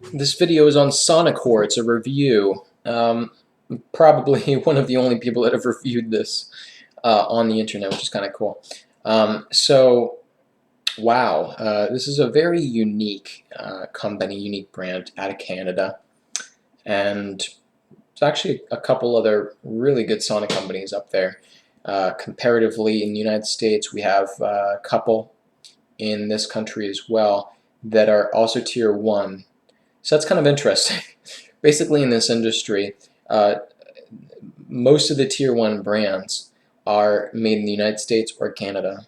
This video is on Saunacore. It's a review. Probably one of the only people that have reviewed this on the internet, which is kind of cool. Wow, this is a very unique company, unique brand out of Canada, and there's actually a couple other really good sauna companies up there. Comparatively, in the United States, we have a couple in this country as well that are also tier one. So that's kind of interesting. Basically, in this industry, uh, most of the tier one brands are made in the United States or Canada,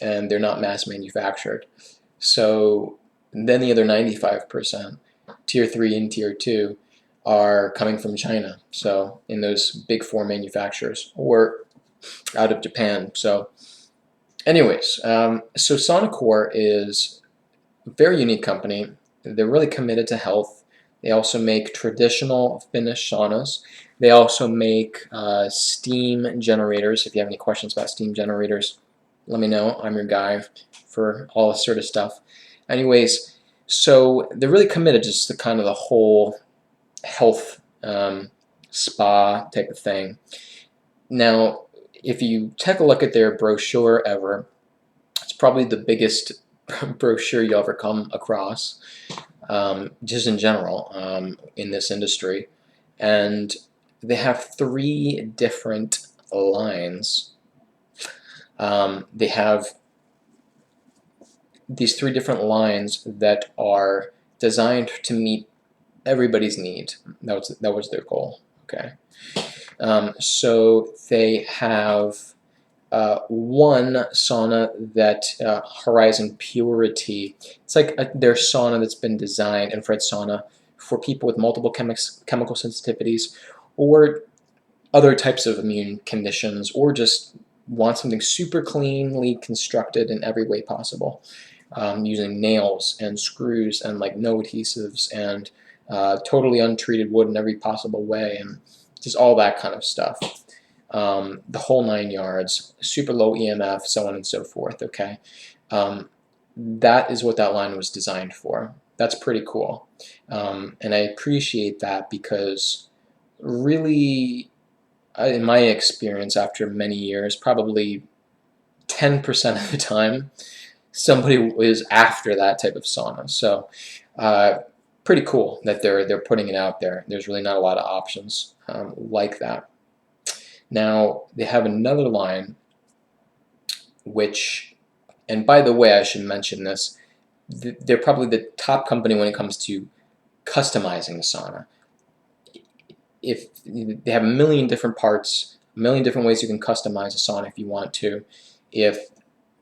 and they're not mass manufactured. So then the other 95%, tier three and tier two, are coming from China. So in those big four manufacturers or out of Japan. So, anyways, so Saunacore is a very unique company. They're really committed to health. They also make traditional Finnish saunas. They also make steam generators. If you have any questions about steam generators, let me know. I'm your guy for all this sort of stuff. Anyways, so they're really committed just to kind of the whole health spa type of thing. Now, if you take a look at their brochure ever, it's probably the biggest brochure you'll ever come across, just in general, in this industry. And they have three different lines. They have these three different lines that are designed to meet everybody's need. That was their goal. Okay. So they have one sauna that Horizon Purity. It's like their sauna that's been designed, infrared sauna, for people with multiple chemical sensitivities or other types of immune conditions, or just want something super cleanly constructed in every way possible, using nails and screws and like no adhesives and totally untreated wood in every possible way, and just all that kind of stuff. The whole 9 yards, super low EMF, so on and so forth. Okay, that is what that line was designed for. That's pretty cool, and I appreciate that because really, in my experience, after many years, probably 10% of the time, somebody is after that type of sauna. So, pretty cool that they're putting it out there. There's really not a lot of options like that. Now, they have another line, which, and by the way, I should mention this, they're probably the top company when it comes to customizing the sauna. If they have a million different parts, a million different ways you can customize a sauna if you want to. If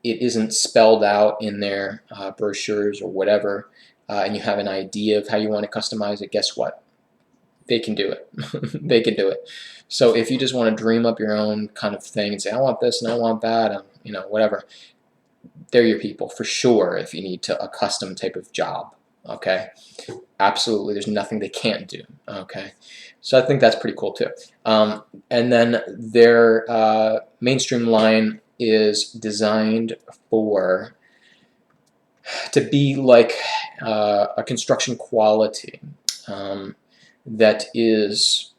it isn't spelled out in their brochures or whatever, and you have an idea of how you want to customize it, guess what? They can do it. They can do it. So if you just want to dream up your own kind of thing and say, I want this and I want that, and whatever, they're your people for sure if you need a custom type of job. Okay, absolutely. There's nothing they can't do. Okay, so I think that's pretty cool too. And then their mainstream line is designed to be like a construction quality that is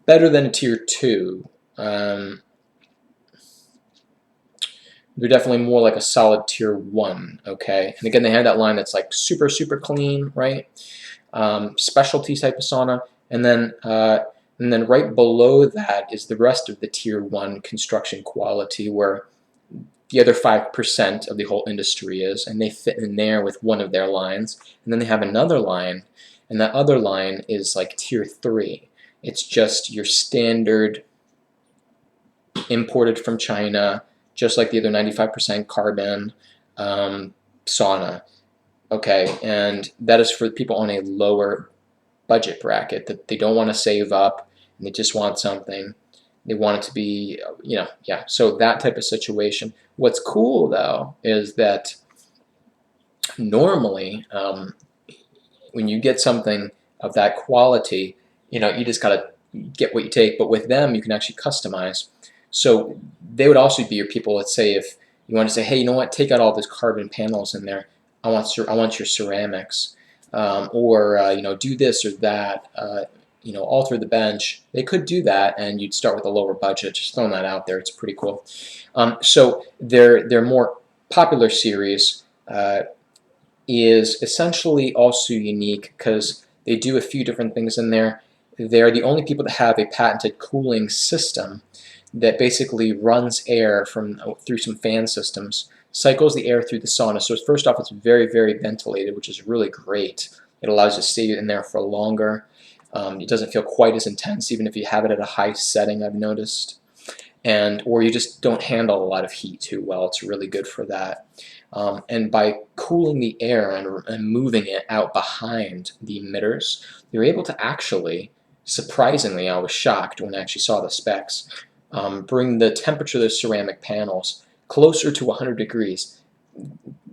better than a tier two. They're definitely more like a solid tier one. Okay, and again, they have that line that's like super clean, right? Specialty type of sauna, and then right below that is the rest of the tier one construction quality, where the other 5% of the whole industry is, and they fit in there with one of their lines. And then they have another line, and that other line is like tier three. It's just your standard imported from China, just like the other 95% carbon sauna. Okay, and that is for people on a lower budget bracket that they don't want to save up and they just want something. They want it to be, yeah. So that type of situation. What's cool though is that normally when you get something of that quality, you just gotta get what you take. But with them, you can actually customize. So they would also be your people. Let's say if you want to say, hey, you know what? Take out all those carbon panels in there. I want your ceramics. or do this or that, alter the bench. They could do that, and you'd start with a lower budget. Just throwing that out there, it's pretty cool. So their more popular series is essentially also unique because they do a few different things in there. They're the only people that have a patented cooling system that basically runs air through some fan systems, cycles the air through the sauna. So first off, it's very, very ventilated, which is really great. It allows you to stay in there for longer. It doesn't feel quite as intense, even if you have it at a high setting, I've noticed. Or you just don't handle a lot of heat too well. It's really good for that. And by cooling the air and moving it out behind the emitters, you're able to actually, surprisingly, I was shocked when I actually saw the specs, bring the temperature of the ceramic panels closer to 100 degrees.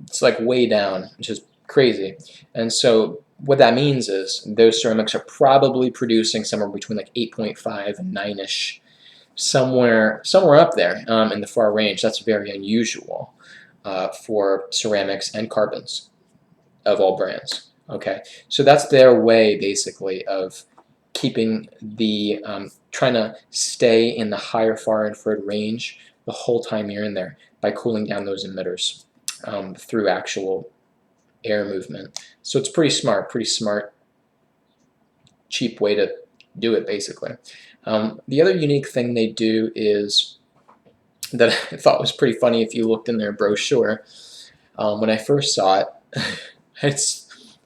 It's like way down, which is crazy. And so what that means is those ceramics are probably producing somewhere between like 8.5 and 9-ish, somewhere up there in the far range. That's very unusual for ceramics and carbons of all brands. Okay, so that's their way basically of keeping the trying to stay in the higher far infrared range the whole time you're in there by cooling down those emitters through actual air movement. So it's pretty smart, cheap way to do it basically. The other unique thing they do is that I thought was pretty funny if you looked in their brochure. When I first saw it,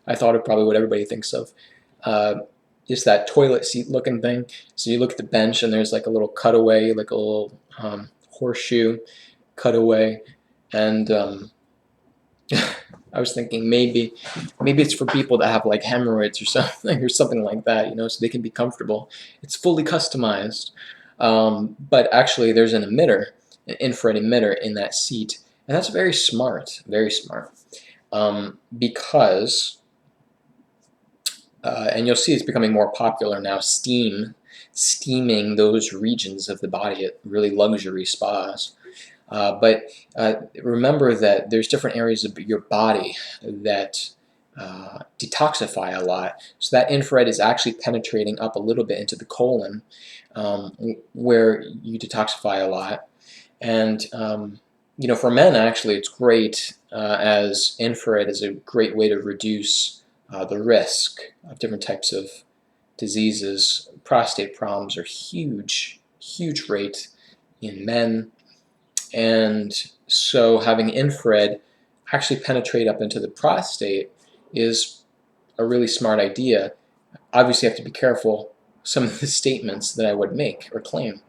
I thought of probably what everybody thinks of. Just that toilet seat looking thing. So you look at the bench and there's like a little cutaway, like a little horseshoe cutaway, and I was thinking maybe it's for people that have like hemorrhoids or something like that, so they can be comfortable. It's fully customized, but actually there's an emitter, an infrared emitter in that seat, and that's very smart, because and you'll see it's becoming more popular now. Steaming those regions of the body at really luxury spas. But remember that there's different areas of your body that detoxify a lot. So that infrared is actually penetrating up a little bit into the colon, where you detoxify a lot. And for men, actually, it's great, as infrared is a great way to reduce the risk of different types of diseases. Prostate problems are huge rate in men. And so having infrared actually penetrate up into the prostate is a really smart idea. Obviously, you have to be careful some of the statements that I would make or claim,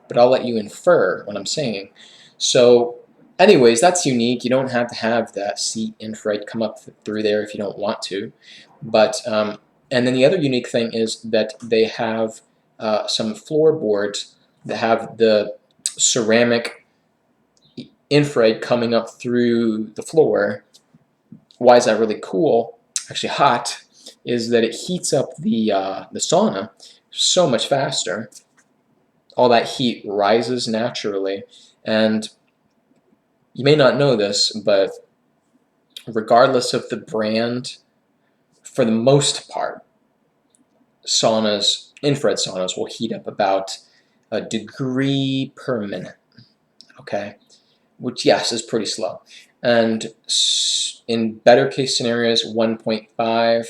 but I'll let you infer what I'm saying. So anyways, that's unique. You don't have to have that seat infrared come up through there if you don't want to. But and then the other unique thing is that they have some floorboards that have the ceramic infrared coming up through the floor. Why is that really cool? Actually hot, is that it heats up the sauna so much faster. All that heat rises naturally, and you may not know this, but regardless of the brand, for the most part, infrared saunas will heat up about a degree per minute. Okay, which yes is pretty slow, and in better case scenarios 1.5.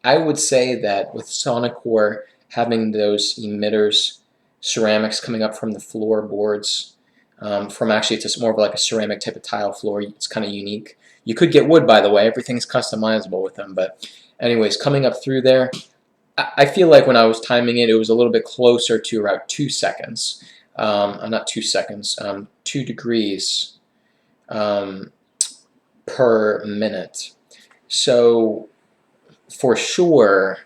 I would say that with Saunacore having those emitters, ceramics coming up from the floorboards, from actually it's more of like a ceramic type of tile floor. It's kind of unique. You could get wood, by the way. Everything's customizable with them, but anyways, coming up through there, I feel like when I was timing it, it was a little bit closer to around 2 seconds. Not 2 seconds, 2 degrees per minute. So for sure,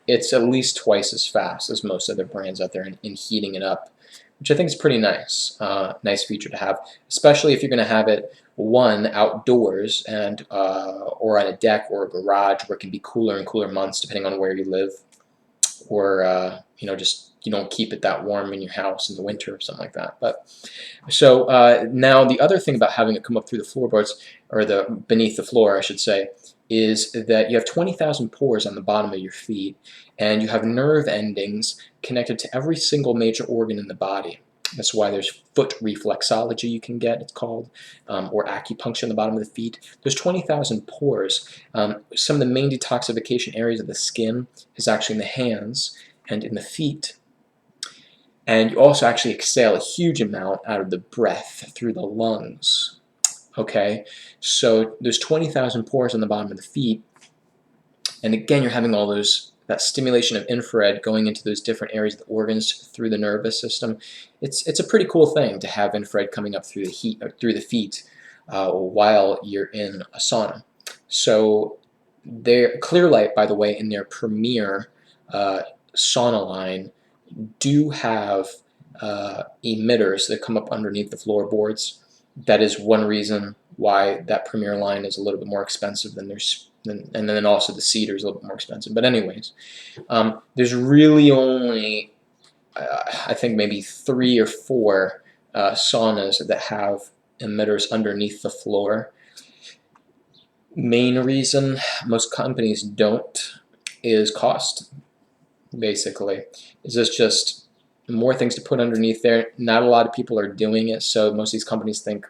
it's at least twice as fast as most other brands out there in heating it up, which I think is pretty nice. Nice feature to have, especially if you're going to have it outdoors and or on a deck or a garage where it can be cooler and cooler months depending on where you live, or just you don't keep it that warm in your house in the winter or something like that. But so now the other thing about having it come up through the floorboards, or beneath the floor, I should say, is that you have 20,000 pores on the bottom of your feet, and you have nerve endings connected to every single major organ in the body. That's why there's foot reflexology you can get, it's called, or acupuncture on the bottom of the feet. There's 20,000 pores. Some of the main detoxification areas of the skin is actually in the hands and in the feet. And you also actually exhale a huge amount out of the breath through the lungs. Okay, so there's 20,000 pores on the bottom of the feet, and again, you're having all that stimulation of infrared going into those different areas of the organs through the nervous system. It's a pretty cool thing to have infrared coming up through the feet while you're in a sauna. So Clear Light, by the way, in their premier sauna line, do have emitters that come up underneath the floorboards. That is one reason why that premier line is a little bit more expensive than and then also the cedar is a little bit more expensive. But anyways, there's really only I think maybe 3 or 4 saunas that have emitters underneath the floor. Main reason most companies don't is cost. Basically, is this just more things to put underneath there? Not a lot of people are doing it, so most of these companies think,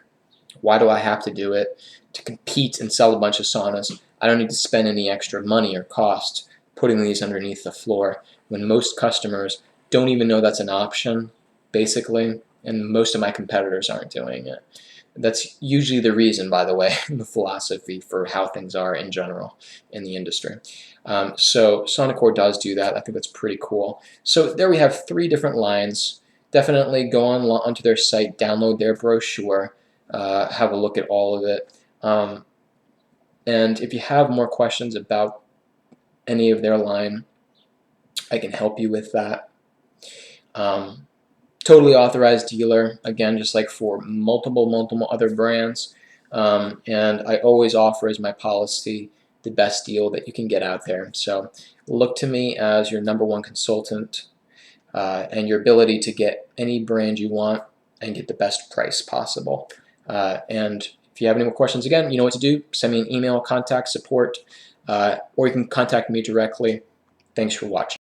why do I have to do it to compete and sell a bunch of saunas? I don't need to spend any extra money or cost putting these underneath the floor, when most customers don't even know that's an option, basically, and most of my competitors aren't doing it. That's usually the reason, by the way, the philosophy for how things are in general in the industry. So Saunacore does do that. I think that's pretty cool. So there we have 3 different lines. Definitely go onto their site, download their brochure, have a look at all of it. And if you have more questions about any of their line, I can help you with that. Totally authorized dealer, again, just like for multiple other brands. And I always offer as my policy the best deal that you can get out there. So look to me as your #1 consultant, and your ability to get any brand you want and get the best price possible. And if you have any more questions, again, you know what to do. Send me an email, contact support, or you can contact me directly. Thanks for watching.